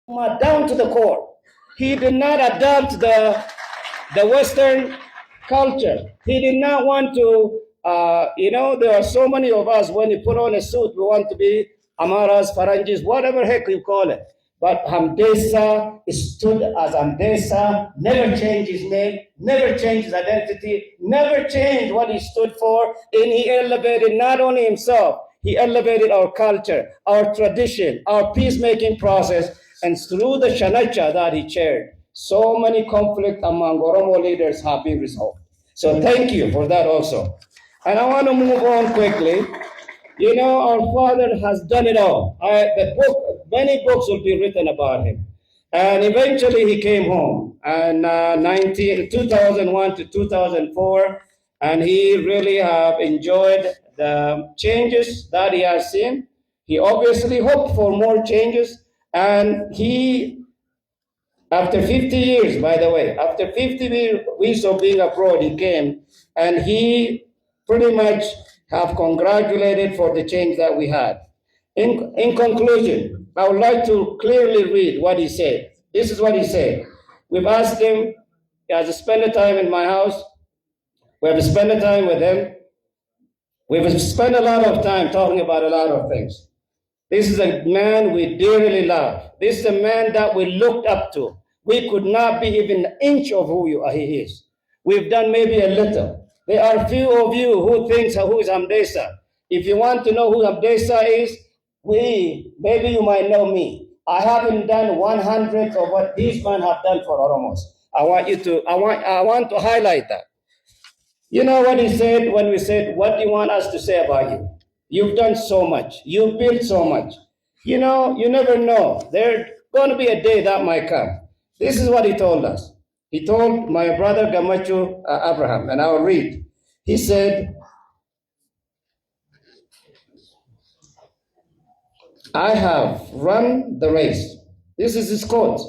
down to the core. He did not adopt the Western culture. He did not want to, there are so many of us, when you put on a suit, we want to be Amaras, Faranjis, whatever heck you call it. But Hamdesa stood as Hamdesa, never changed his name, never changed his identity, never changed what he stood for, and he elevated not only himself, he elevated our culture, our tradition, our peacemaking process, and through the Shanacha that he chaired, so many conflicts among Oromo leaders have been resolved. So thank you for that also. And I want to move on quickly. You know, our father has done it all. Many books will be written about him. And eventually he came home, and 2001 to 2004, and he really have enjoyed the changes that he has seen. He obviously hoped for more changes, and he, after 50 years, by the way, after 50 weeks of being abroad, he came, and he pretty much have congratulated for the change that we had. In conclusion, I would like to clearly read what he said. This is what he said. We've asked him, he has spent time in my house. We have spent time with him. We've spent a lot of time talking about a lot of things. This is a man we dearly love. This is a man that we looked up to. We could not be even an inch of who he is. We've done maybe a little. There are few of you who thinks who is Hamdesa. If you want to know who Hamdesa is, maybe you might know me. I haven't done 100 of what these men have done for Oromos. I want to highlight that. You know what he said when we said, what do you want us to say about you? You've done so much. You've built so much. You know, you never know. There's going to be a day that might come. This is what he told us. He told my brother Gamachu Abraham, and I'll read. He said, I have run the race. This is his quote.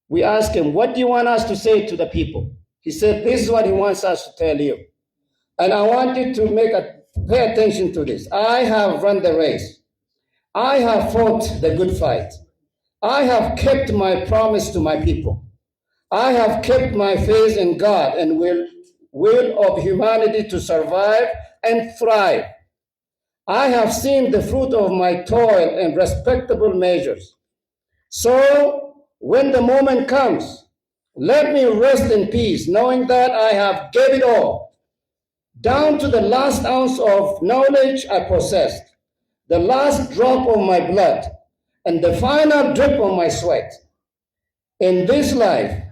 We asked him, what do you want us to say to the people? He said, this is what he wants us to tell you. And I want you to pay attention to this. I have run the race. I have fought the good fight. I have kept my promise to my people. I have kept my faith in God and will of humanity to survive and thrive. I have seen the fruit of my toil and respectable measures. So when the moment comes, let me rest in peace, knowing that I have gave it all, down to the last ounce of knowledge I possessed, the last drop of my blood, and the final drip of my sweat. In this life,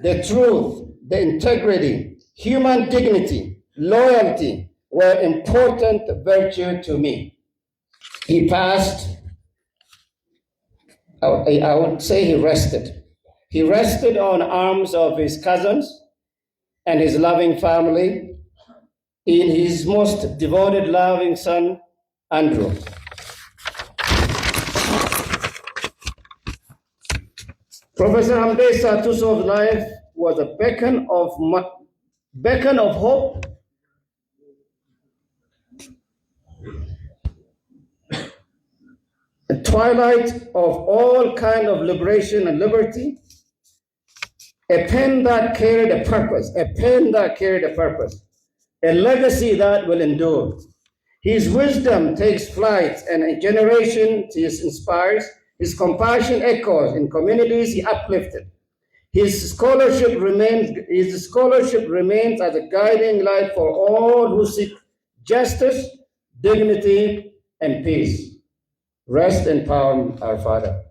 the truth, the integrity, human dignity, loyalty were important virtue to me. He passed, I would say he rested. He rested on arms of his cousins and his loving family, in his most devoted, loving son, Andrew. Professor Hamdesa Tuso's life was a beacon of hope, a twilight of all kind of liberation and liberty, a pen that carried a purpose, a legacy that will endure. His wisdom takes flight, and a generation he inspires. His compassion echoes in communities he uplifted. His scholarship remains as a guiding light for all who seek justice, dignity, and peace. Rest in power, our Father.